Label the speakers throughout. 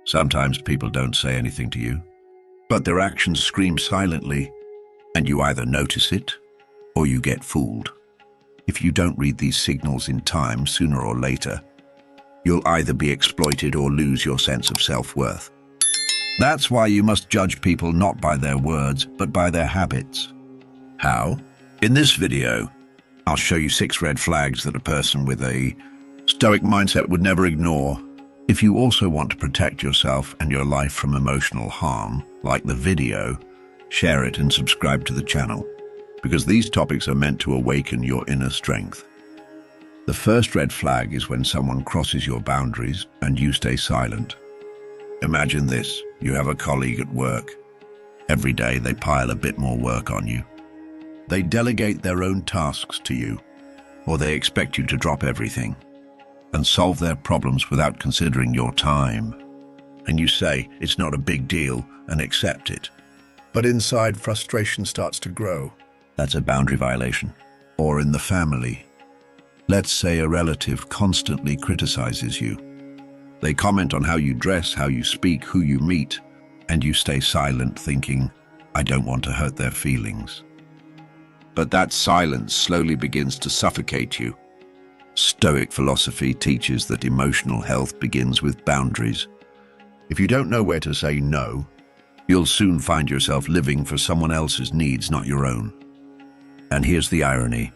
Speaker 1: Sometimes people don't say anything to you, but their actions scream silently, and you either notice it or you get fooled. If you don't read these signals in time, sooner or later, you'll either be exploited or lose your sense of self-worth. That's why you must judge people not by their words, but by their habits. How? In this video, I'll show you 6 red flags that a person with a Stoic mindset would never ignore. If you also want to protect yourself and your life from emotional harm, like the video, share it and subscribe to the channel, because these topics are meant to awaken your inner strength. The first red flag is when someone crosses your boundaries and you stay silent. Imagine this: you have a colleague at work. Every day they pile a bit more work on you. They delegate their own tasks to you, or they expect you to drop everything and solve their problems without considering your time. And you say it's not a big deal and accept it. But inside, frustration starts to grow. That's a boundary violation. Or in the family, let's say a relative constantly criticizes you. They comment on how you dress, how you speak, who you meet, and you stay silent thinking, I don't want to hurt their feelings. But that silence slowly begins to suffocate you. Stoic philosophy teaches that emotional health begins with boundaries. If you don't know where to say no, you'll soon find yourself living for someone else's needs, not your own. And here's the irony.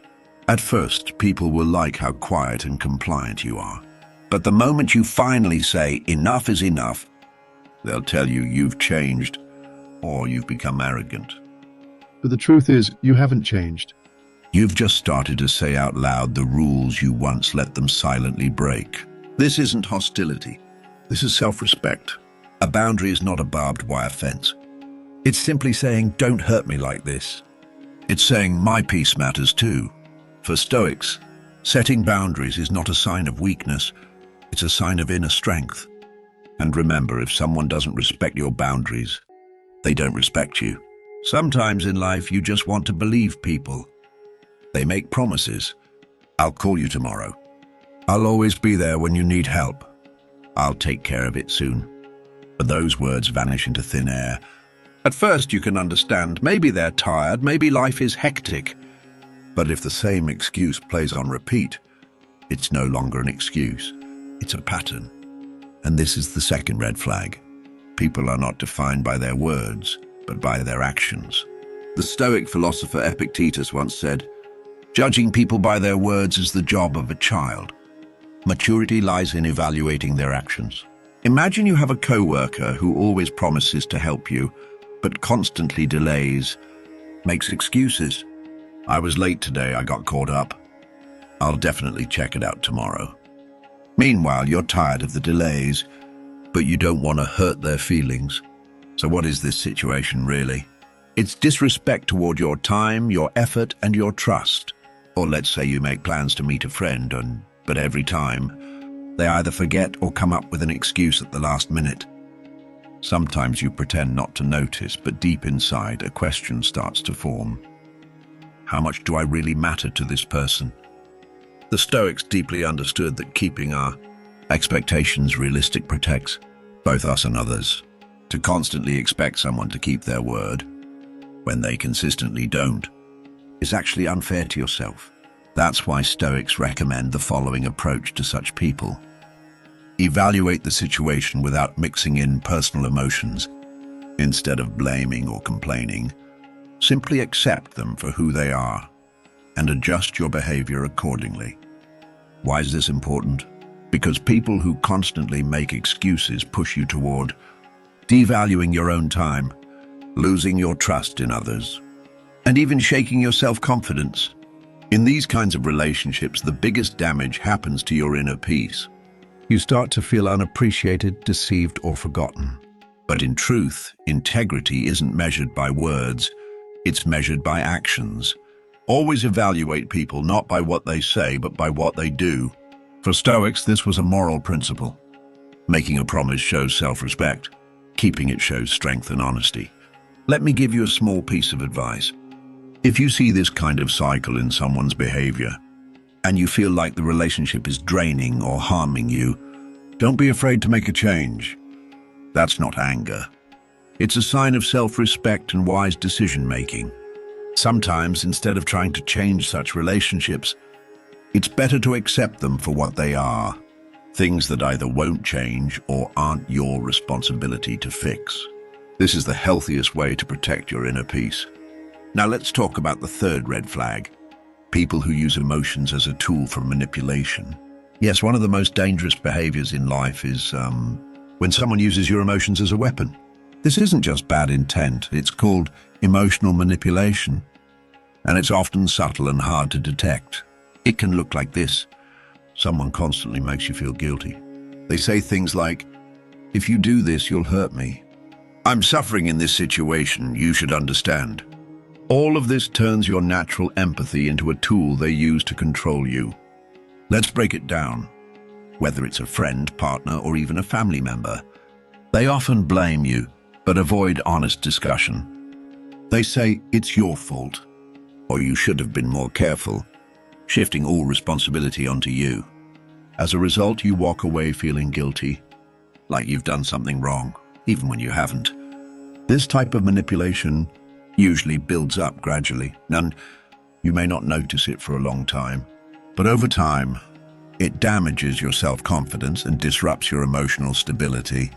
Speaker 1: At first, people will like how quiet and compliant you are. But the moment you finally say, enough is enough, they'll tell you you've changed or you've become arrogant.
Speaker 2: But the truth is, you haven't changed.
Speaker 1: You've just started to say out loud the rules you once let them silently break. This isn't hostility. This is self-respect. A boundary is not a barbed wire fence. It's simply saying, don't hurt me like this. It's saying, my peace matters too. For Stoics, setting boundaries is not a sign of weakness. It's a sign of inner strength. And remember, if someone doesn't respect your boundaries, they don't respect you. Sometimes in life, you just want to believe people. They make promises. I'll call you tomorrow. I'll always be there when you need help. I'll take care of it soon. But those words vanish into thin air. At first you can understand, maybe they're tired, maybe life is hectic. But if the same excuse plays on repeat, it's no longer an excuse. It's a pattern. And this is the second red flag. People are not defined by their words, but by their actions. The Stoic philosopher Epictetus once said, judging people by their words is the job of a child. Maturity lies in evaluating their actions. Imagine you have a co-worker who always promises to help you, but constantly delays, makes excuses. I was late today, I got caught up. I'll definitely check it out tomorrow. Meanwhile, you're tired of the delays, but you don't want to hurt their feelings. So what is this situation really? It's disrespect toward your time, your effort, and your trust. Or let's say you make plans to meet a friend, but every time, they either forget or come up with an excuse at the last minute. Sometimes you pretend not to notice, but deep inside, a question starts to form. How much do I really matter to this person? The Stoics deeply understood that keeping our expectations realistic protects both us and others. To constantly expect someone to keep their word, when they consistently don't, is actually unfair to yourself. That's why Stoics recommend the following approach to such people. Evaluate the situation without mixing in personal emotions. Instead of blaming or complaining, simply accept them for who they are and adjust your behavior accordingly. Why is this important? Because people who constantly make excuses push you toward devaluing your own time, losing your trust in others, and even shaking your self-confidence. In these kinds of relationships, the biggest damage happens to your inner peace. You start to feel unappreciated, deceived, or forgotten. But in truth, integrity isn't measured by words, it's measured by actions. Always evaluate people not by what they say, but by what they do. For Stoics, this was a moral principle. Making a promise shows self-respect. Keeping it shows strength and honesty. Let me give you a small piece of advice. If you see this kind of cycle in someone's behavior, and you feel like the relationship is draining or harming you, don't be afraid to make a change. That's not anger. It's a sign of self-respect and wise decision-making. Sometimes, instead of trying to change such relationships, it's better to accept them for what they are, things that either won't change or aren't your responsibility to fix. This is the healthiest way to protect your inner peace. Now let's talk about the third red flag, people who use emotions as a tool for manipulation. Yes, one of the most dangerous behaviors in life is when someone uses your emotions as a weapon. This isn't just bad intent, it's called emotional manipulation, and it's often subtle and hard to detect. It can look like this. Someone constantly makes you feel guilty. They say things like, "If you do this, you'll hurt me. I'm suffering in this situation, you should understand." All of this turns your natural empathy into a tool they use to control you. Let's break it down. Whether it's a friend, partner, or even a family member, they often blame you, but avoid honest discussion. They say it's your fault, or you should have been more careful, shifting all responsibility onto you. As a result, you walk away feeling guilty, like you've done something wrong, even when you haven't. This type of manipulation usually builds up gradually, and you may not notice it for a long time. But over time, it damages your self-confidence and disrupts your emotional stability.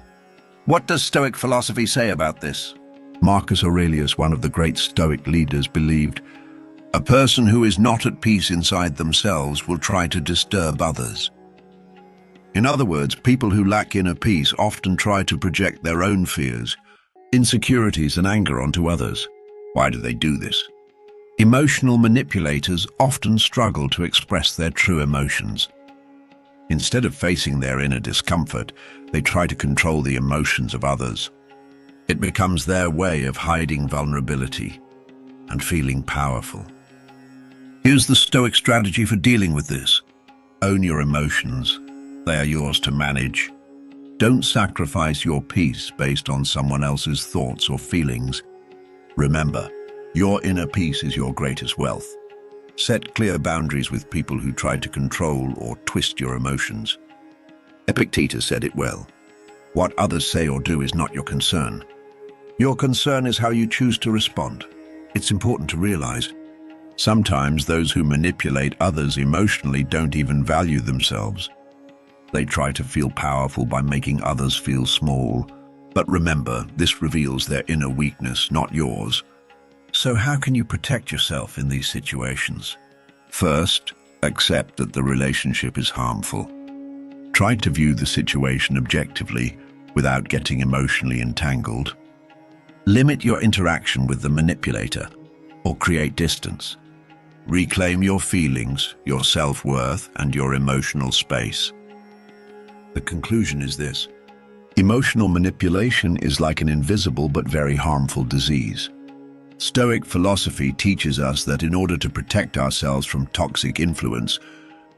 Speaker 1: What does Stoic philosophy say about this? Marcus Aurelius, one of the great Stoic leaders, believed, "A person who is not at peace inside themselves will try to disturb others." In other words, people who lack inner peace often try to project their own fears, insecurities, and anger onto others. Why do they do this? Emotional manipulators often struggle to express their true emotions. Instead of facing their inner discomfort, they try to control the emotions of others. It becomes their way of hiding vulnerability and feeling powerful. Here's the Stoic strategy for dealing with this. Own your emotions. They are yours to manage. Don't sacrifice your peace based on someone else's thoughts or feelings. Remember, your inner peace is your greatest wealth. Set clear boundaries with people who try to control or twist your emotions. Epictetus said it well. What others say or do is not your concern. Your concern is how you choose to respond. It's important to realize, sometimes those who manipulate others emotionally don't even value themselves. They try to feel powerful by making others feel small. But remember, this reveals their inner weakness, not yours. So how can you protect yourself in these situations? First, accept that the relationship is harmful. Try to view the situation objectively without getting emotionally entangled. Limit your interaction with the manipulator or create distance. Reclaim your feelings, your self-worth, and your emotional space. The conclusion is this. Emotional manipulation is like an invisible but very harmful disease. Stoic philosophy teaches us that in order to protect ourselves from toxic influence,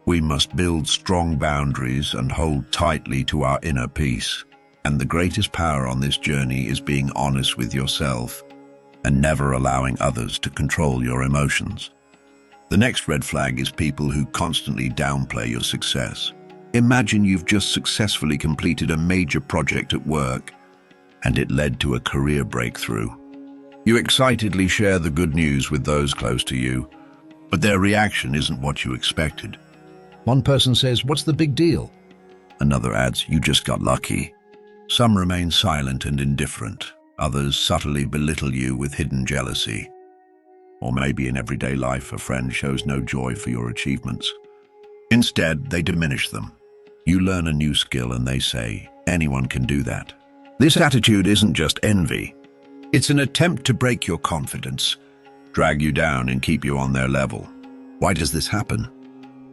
Speaker 1: we must build strong boundaries and hold tightly to our inner peace. And the greatest power on this journey is being honest with yourself and never allowing others to control your emotions. The next red flag is people who constantly downplay your success. Imagine you've just successfully completed a major project at work, and it led to a career breakthrough. You excitedly share the good news with those close to you, but their reaction isn't what you expected. One person says, "What's the big deal?" Another adds, "You just got lucky." Some remain silent and indifferent. Others subtly belittle you with hidden jealousy. Or maybe in everyday life, a friend shows no joy for your achievements. Instead, they diminish them. You learn a new skill and they say, "Anyone can do that." This attitude isn't just envy. It's an attempt to break your confidence, drag you down and keep you on their level. Why does this happen?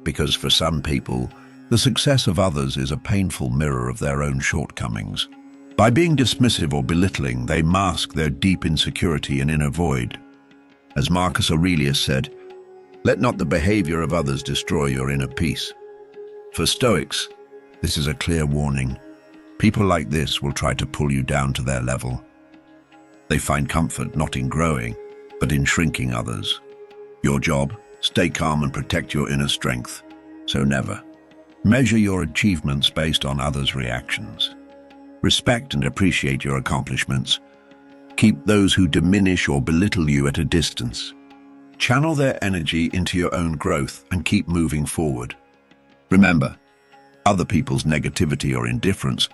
Speaker 1: Because for some people, the success of others is a painful mirror of their own shortcomings. By being dismissive or belittling, they mask their deep insecurity and inner void. As Marcus Aurelius said, "Let not the behavior of others destroy your inner peace." For Stoics, this is a clear warning. People like this will try to pull you down to their level. They find comfort not in growing, but in shrinking others. Your job, stay calm and protect your inner strength. So never measure your achievements based on others' reactions. Respect and appreciate your accomplishments. Keep those who diminish or belittle you at a distance. Channel their energy into your own growth and keep moving forward. Remember, other people's negativity or indifference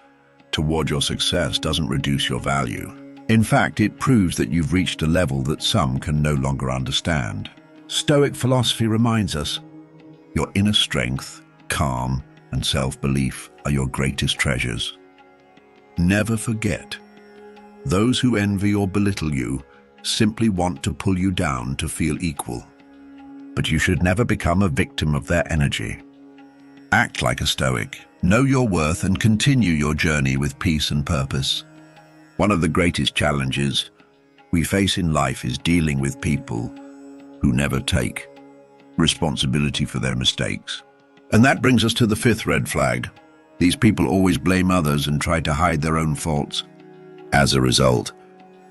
Speaker 1: toward your success doesn't reduce your value. In fact, it proves that you've reached a level that some can no longer understand. Stoic philosophy reminds us, your inner strength, calm, and self-belief are your greatest treasures. Never forget, those who envy or belittle you simply want to pull you down to feel equal. But you should never become a victim of their energy. Act like a Stoic, know your worth, and continue your journey with peace and purpose. One of the greatest challenges we face in life is dealing with people who never take responsibility for their mistakes. And that brings us to the fifth red flag. These people always blame others and try to hide their own faults. As a result,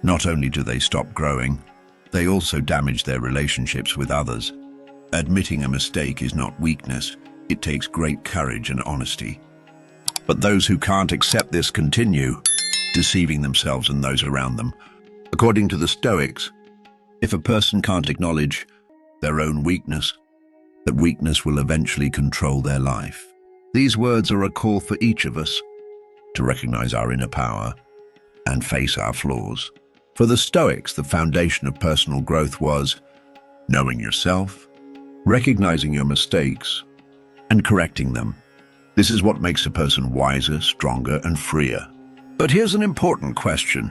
Speaker 1: not only do they stop growing, they also damage their relationships with others. Admitting a mistake is not weakness, it takes great courage and honesty. But those who can't accept this continue deceiving themselves and those around them. According to the Stoics, if a person can't acknowledge their own weakness, that weakness will eventually control their life. These words are a call for each of us to recognize our inner power and face our flaws. For the Stoics, the foundation of personal growth was knowing yourself, recognizing your mistakes, and correcting them. This is what makes a person wiser, stronger, and freer. But here's an important question.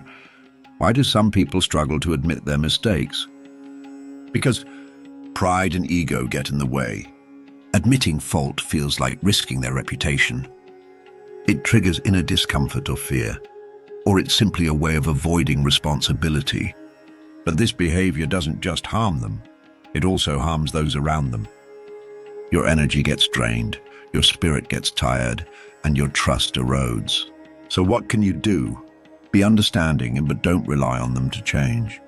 Speaker 1: Why do some people struggle to admit their mistakes? Because pride and ego get in the way. Admitting fault feels like risking their reputation. It triggers inner discomfort or fear, or it's simply a way of avoiding responsibility. But this behavior doesn't just harm them, it also harms those around them. Your energy gets drained, your spirit gets tired, and your trust erodes. So what can you do? Be understanding, but don't rely on them to change.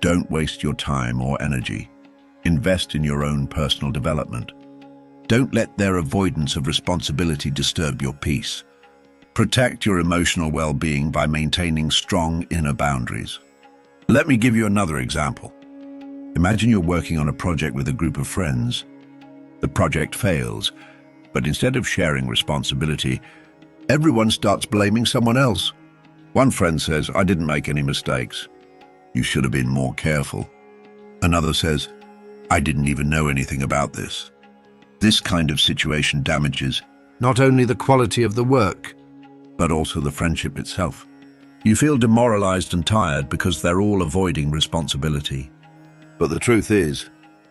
Speaker 1: Don't waste your time or energy. Invest in your own personal development. Don't let their avoidance of responsibility disturb your peace. Protect your emotional well-being by maintaining strong inner boundaries. Let me give you another example. Imagine you're working on a project with a group of friends. The project fails, but instead of sharing responsibility, everyone starts blaming someone else. One friend says, "I didn't make any mistakes. You should have been more careful." Another says, "I didn't even know anything about this." This kind of situation damages not only the quality of the work, but also the friendship itself. You feel demoralized and tired because they're all avoiding responsibility. But the truth is,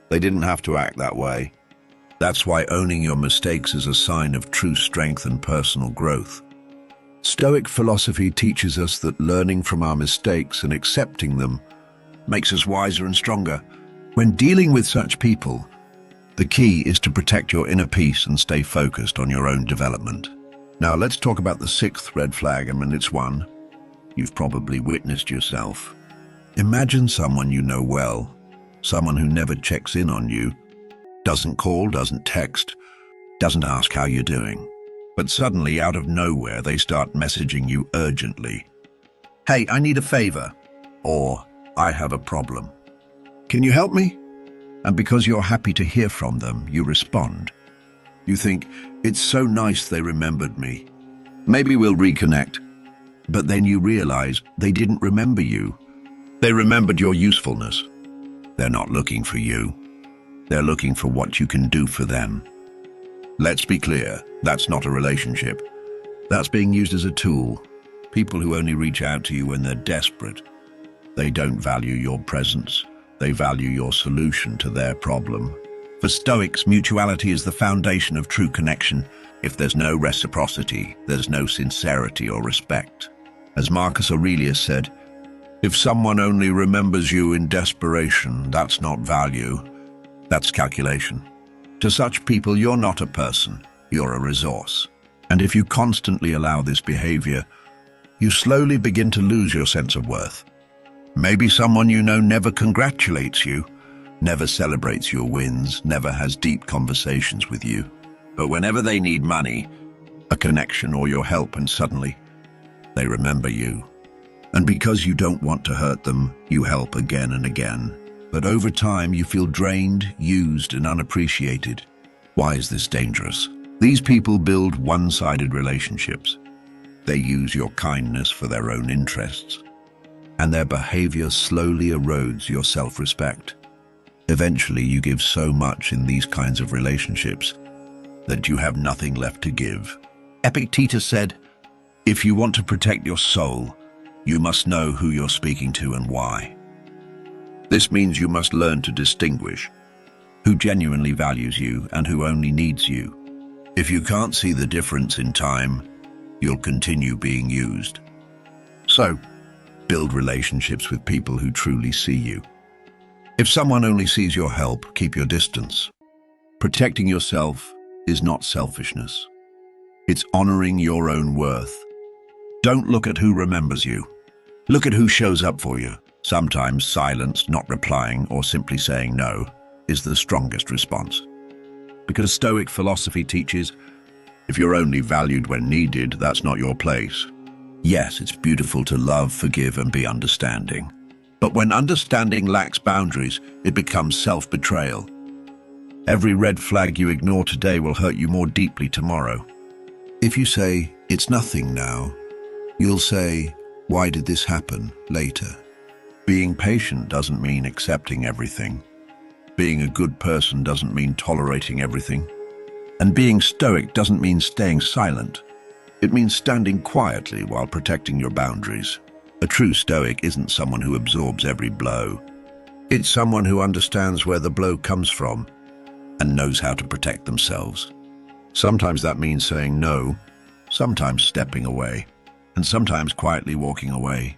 Speaker 1: they didn't have to act that way. That's why owning your mistakes is a sign of true strength and personal growth. Stoic philosophy teaches us that learning from our mistakes and accepting them makes us wiser and stronger. When dealing with such people, the key is to protect your inner peace and stay focused on your own development. Now let's talk about the sixth red flag, and it's one you've probably witnessed yourself. Imagine someone you know well, someone who never checks in on you, doesn't call, doesn't text, doesn't ask how you're doing. But suddenly, out of nowhere, they start messaging you urgently. "Hey, I need a favor," or "I have a problem. Can you help me?" And because you're happy to hear from them, you respond. You think, "It's so nice they remembered me. Maybe we'll reconnect." But then you realize they didn't remember you. They remembered your usefulness. They're not looking for you. They're looking for what you can do for them. Let's be clear, that's not a relationship. That's being used as a tool. People who only reach out to you when they're desperate. They don't value your presence. They value your solution to their problem. For Stoics, mutuality is the foundation of true connection. If there's no reciprocity, there's no sincerity or respect. As Marcus Aurelius said, "If someone only remembers you in desperation, that's not value, that's calculation." To such people, you're not a person, you're a resource. And if you constantly allow this behavior, you slowly begin to lose your sense of worth. Maybe someone you know never congratulates you, never celebrates your wins, never has deep conversations with you. But whenever they need money, a connection, or your help, and suddenly They remember you. And because you don't want to hurt them, you help again and again. But over time, you feel drained, used, and unappreciated. Why is this dangerous? These people build one-sided relationships. They use your kindness for their own interests. And their behavior slowly erodes your self-respect. Eventually, you give so much in these kinds of relationships that you have nothing left to give. Epictetus said, "If you want to protect your soul, you must know who you're speaking to and why." This means you must learn to distinguish who genuinely values you and who only needs you. If you can't see the difference in time, you'll continue being used. So, build relationships with people who truly see you. If someone only sees your help, keep your distance. Protecting yourself is not selfishness. It's honoring your own worth. Don't look at who remembers you. Look at who shows up for you. Sometimes silence, not replying, or simply saying no is the strongest response. Because Stoic philosophy teaches, if you're only valued when needed, that's not your place. Yes, it's beautiful to love, forgive, and be understanding. But when understanding lacks boundaries, it becomes self-betrayal. Every red flag you ignore today will hurt you more deeply tomorrow. If you say, "It's nothing now," you'll say, "Why did this happen?" later. Being patient doesn't mean accepting everything. Being a good person doesn't mean tolerating everything. And being stoic doesn't mean staying silent. It means standing quietly while protecting your boundaries. A true stoic isn't someone who absorbs every blow. It's someone who understands where the blow comes from and knows how to protect themselves. Sometimes that means saying no, sometimes stepping away, and sometimes quietly walking away.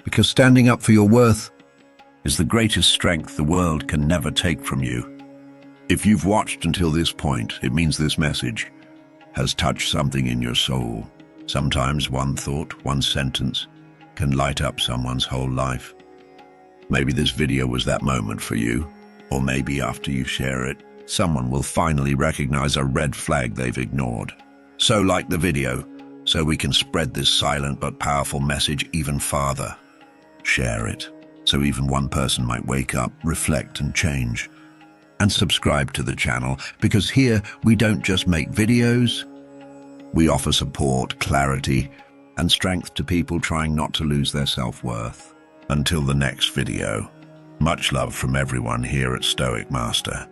Speaker 1: Because standing up for your worth is the greatest strength the world can never take from you. If you've watched until this point, it means this message has touched something in your soul. Sometimes one thought, one sentence, can light up someone's whole life. Maybe this video was that moment for you, or maybe after you share it, someone will finally recognize a red flag they've ignored. So like the video, so we can spread this silent but powerful message even farther. Share it, so even one person might wake up, reflect, and change. And subscribe to the channel, because here we don't just make videos, we offer support, clarity, and strength to people trying not to lose their self-worth. Until the next video, much love from everyone here at Stoic Master.